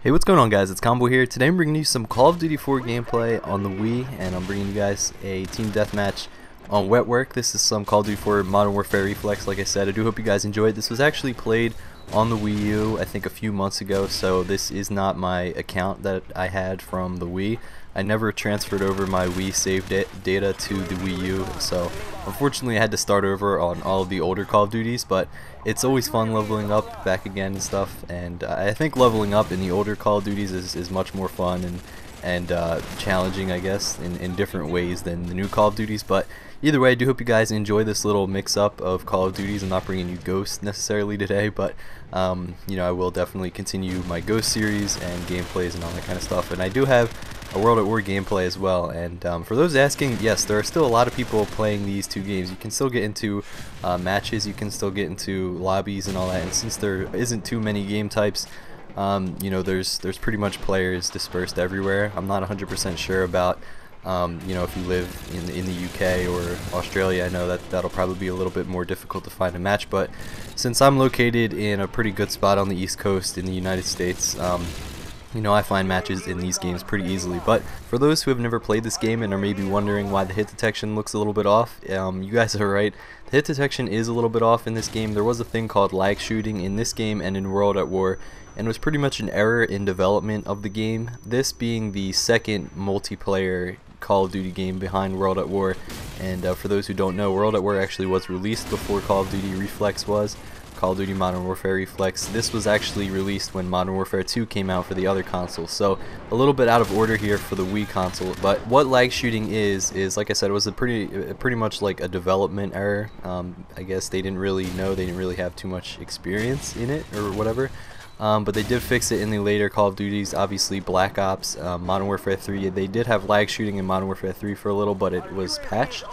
Hey, what's going on, guys? It's Combo here. Today I'm bringing you some Call of Duty 4 gameplay on the Wii, and I'm bringing you guys a team deathmatch on Wetwork. This is some Call of Duty 4 Modern Warfare Reflex. Like I said, I do hope you guys enjoyed. This was actually played on the Wii U, I think a few months ago, so this is not my account that I had from the Wii. I never transferred over my Wii save data to the Wii U, so unfortunately I had to start over on all of the older Call of Duties, but it's always fun leveling up back again and stuff, and I think leveling up in the older Call of Duties is much more fun and challenging, I guess, in different ways than the new Call of Duties. But either way, I do hope you guys enjoy this little mix-up of Call of Duties. I'm not bringing you Ghost necessarily today, but you know, I will definitely continue my Ghost series and gameplays and all that kind of stuff. And I do have a World at War gameplay as well. And for those asking, yes, there are still a lot of people playing these two games. You can still get into matches, you can still get into lobbies and all that. And since there isn't too many game types, you know, there's pretty much players dispersed everywhere. I'm not 100% sure about you know, if you live in the UK or Australia. I know that that'll probably be a little bit more difficult to find a match, but since I'm located in a pretty good spot on the East Coast in the United States, you know, I find matches in these games pretty easily. But for those who have never played this game and are maybe wondering why the hit detection looks a little bit off, you guys are right. The hit detection is a little bit off in this game. There was a thing called lag shooting in this game and in World at War, and it was pretty much an error in development of the game. This being the second multiplayer Call of Duty game behind World at War. And for those who don't know, World at War actually was released before Call of Duty Reflex was. Call of Duty Modern Warfare Reflex. This was actually released when Modern Warfare 2 came out for the other consoles, so a little bit out of order here for the Wii console. But what lag shooting is like I said, it was a pretty much like a development error. I guess they didn't really know, they didn't really have too much experience in it or whatever. But they did fix it in the later Call of Duties, obviously Black Ops, Modern Warfare 3. They did have lag shooting in Modern Warfare 3 for a little, but it was patched.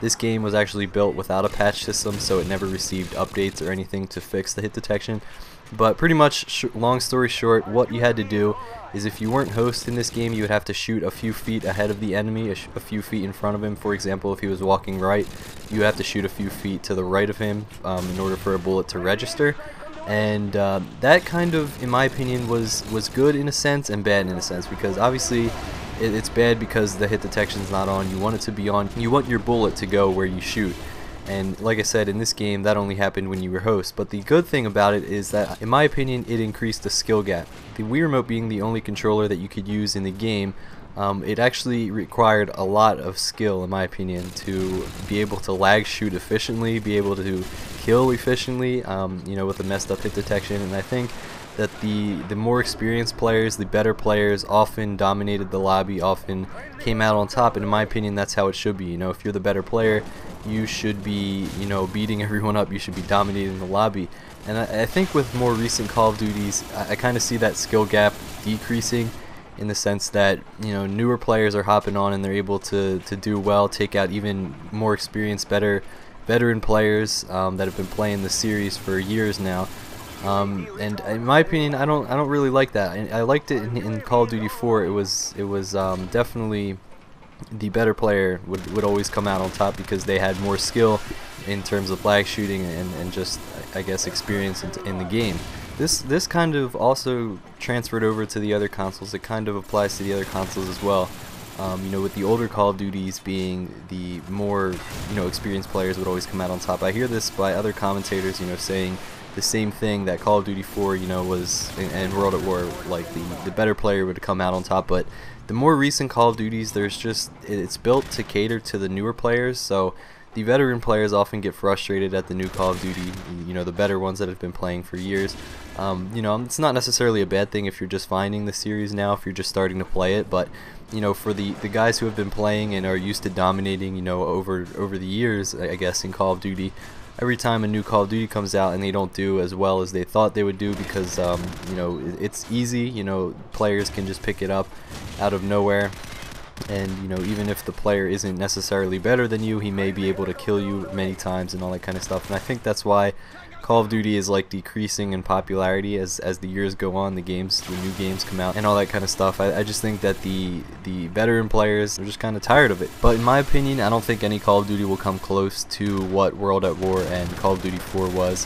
This game was actually built without a patch system, so it never received updates or anything to fix the hit detection. But pretty much, long story short, what you had to do is if you weren't host in this game, you would have to shoot a few feet ahead of the enemy, a few feet in front of him. For example, if he was walking right, you have to shoot a few feet to the right of him in order for a bullet to register. And that kind of, in my opinion, was good in a sense and bad in a sense, because obviously it's bad because the hit detection's not on. You want it to be on. You want your bullet to go where you shoot. And like I said, in this game, that only happened when you were host. But the good thing about it is that, in my opinion, it increased the skill gap. The Wii Remote being the only controller that you could use in the game, it actually required a lot of skill, in my opinion, to be able to lag shoot efficiently, be able to kill efficiently, you know, with a messed up hit detection. And I think that the more experienced players, the better players, often dominated the lobby, often came out on top. And in my opinion, that's how it should be. You know, if you're the better player, you should be, you know, beating everyone up. You should be dominating the lobby. And I think with more recent Call of Duties, I kind of see that skill gap decreasing, in the sense that, you know, newer players are hopping on and they're able to do well, take out even more experienced, veteran players that have been playing the series for years now. And in my opinion, I don't really like that. I liked it in Call of Duty 4. It was definitely the better player would always come out on top because they had more skill in terms of lag shooting and just, I guess, experience in the game. This kind of also transferred over to the other consoles. It kind of applies to the other consoles as well. You know, with the older Call of Duties being the more, you know, experienced players would always come out on top. I hear this by other commentators, you know, saying the same thing, that Call of Duty 4, you know, was, and World at War, like the better player would come out on top. But the more recent Call of Duties, it's built to cater to the newer players, so the veteran players often get frustrated at the new Call of Duty, you know, the better ones that have been playing for years. You know, it's not necessarily a bad thing if you're just finding the series now, if you're just starting to play it, but, you know, for the guys who have been playing and are used to dominating, you know, over the years, I guess, in Call of Duty, every time a new Call of Duty comes out and they don't do as well as they thought they would do because, you know, it's easy, you know, players can just pick it up out of nowhere. And, you know, even if the player isn't necessarily better than you, he may be able to kill you many times and all that kind of stuff. And I think that's why Call of Duty is like decreasing in popularity as the years go on, the new games come out and all that kind of stuff. I just think that the veteran players are just kind of tired of it. But in my opinion, I don't think any Call of Duty will come close to what World at War and Call of Duty 4 was.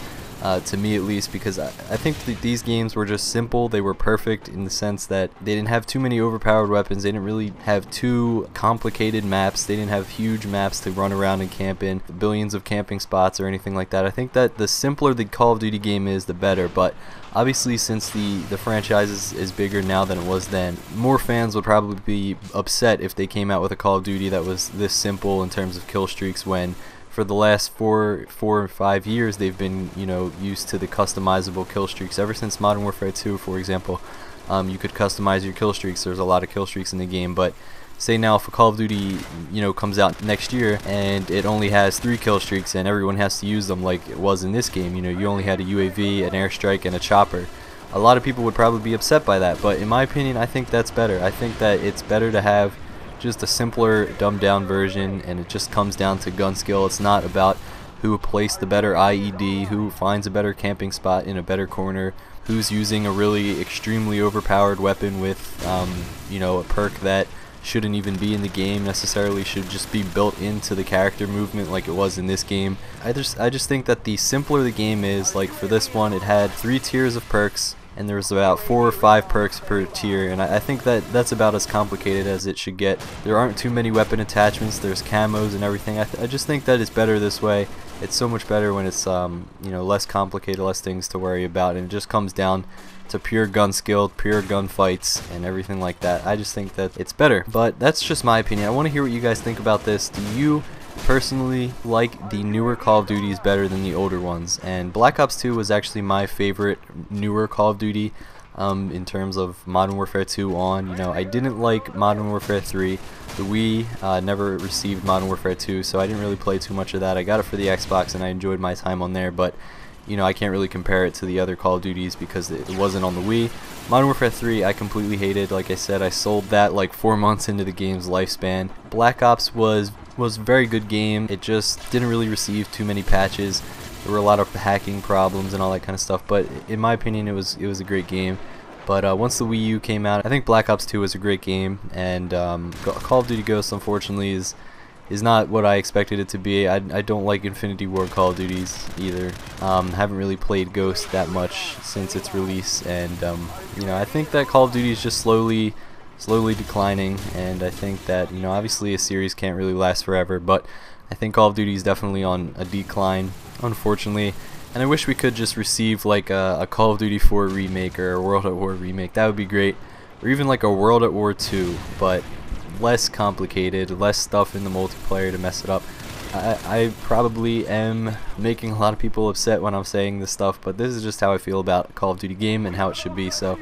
to me at least, because I think that these games were just simple. They were perfect in the sense that they didn't have too many overpowered weapons. They didn't really have too complicated maps. They didn't have huge maps to run around and camp in, billions of camping spots or anything like that. I think that the simpler the Call of Duty game is, the better. But obviously, since the franchise is bigger now than it was then, more fans would probably be upset if they came out with a Call of Duty that was this simple in terms of kill streaks, when for the last four or 5 years they've been, you know, used to the customizable kill streaks. Ever since Modern Warfare 2, for example, you could customize your kill streaks. There's a lot of kill streaks in the game, but say now if a Call of Duty, you know, comes out next year and it only has 3 kill streaks and everyone has to use them like it was in this game, you know, you only had a UAV, an airstrike, and a chopper. A lot of people would probably be upset by that, but in my opinion, I think that's better. I think that it's better to have just a simpler, dumbed down version, and it just comes down to gun skill. It's not about who placed the better IED, who finds a better camping spot in a better corner, who's using a really extremely overpowered weapon with, you know, a perk that shouldn't even be in the game necessarily, should just be built into the character movement like it was in this game. I just think that the simpler the game is, like for this one, it had 3 tiers of perks, and there was about 4 or 5 perks per tier, and I think that that's about as complicated as it should get. There aren't too many weapon attachments, there's camos and everything. I just think that it's better this way. It's so much better when it's you know, less complicated, less things to worry about, and it just comes down to pure gun skill, pure gun fights, and everything like that. I just think that it's better, but that's just my opinion. I want to hear what you guys think about this. Do you personally like the newer Call of Duties better than the older ones? And Black Ops 2 was actually my favorite newer Call of Duty in terms of Modern Warfare 2 on. You know, I didn't like Modern Warfare 3. The Wii never received Modern Warfare 2, so I didn't really play too much of that. I got it for the Xbox and I enjoyed my time on there, but you know, I can't really compare it to the other Call of Duties because it wasn't on the Wii. Modern Warfare 3 I completely hated. Like I said, I sold that like 4 months into the game's lifespan. Black Ops was a very good game. It just didn't really receive too many patches. There were a lot of hacking problems and all that kind of stuff, but in my opinion it was a great game. But once the Wii U came out, I think Black Ops 2 was a great game, and Call of Duty Ghosts unfortunately is not what I expected it to be. I don't like Infinity Ward Call of Duties either. Haven't really played Ghost that much since its release, and you know, I think that Call of Duty is just slowly declining, and I think that, you know, obviously a series can't really last forever, but I think Call of Duty is definitely on a decline, unfortunately. And I wish we could just receive like a Call of Duty 4 remake or a World at War remake. That would be great, or even like a World at War 2, but less complicated, less stuff in the multiplayer to mess it up. I probably am making a lot of people upset when I'm saying this stuff, but this is just how I feel about a Call of Duty game and how it should be. So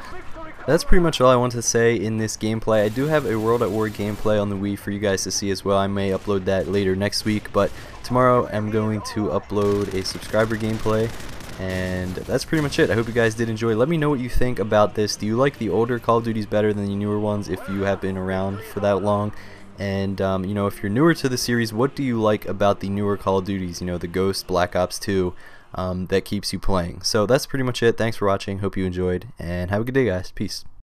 that's pretty much all I want to say in this gameplay. I do have a World at War gameplay on the Wii for you guys to see as well. I may upload that later next week, but tomorrow I'm going to upload a subscriber gameplay. And that's pretty much it. I hope you guys did enjoy. Let me know what you think about this. Do you like the older Call of Duties better than the newer ones if you have been around for that long? And you know, if you're newer to the series, what do you like about the newer Call of Duties, you know, the Ghost, Black Ops 2, that keeps you playing? So that's pretty much it. Thanks for watching. Hope you enjoyed, and have a good day, guys. Peace.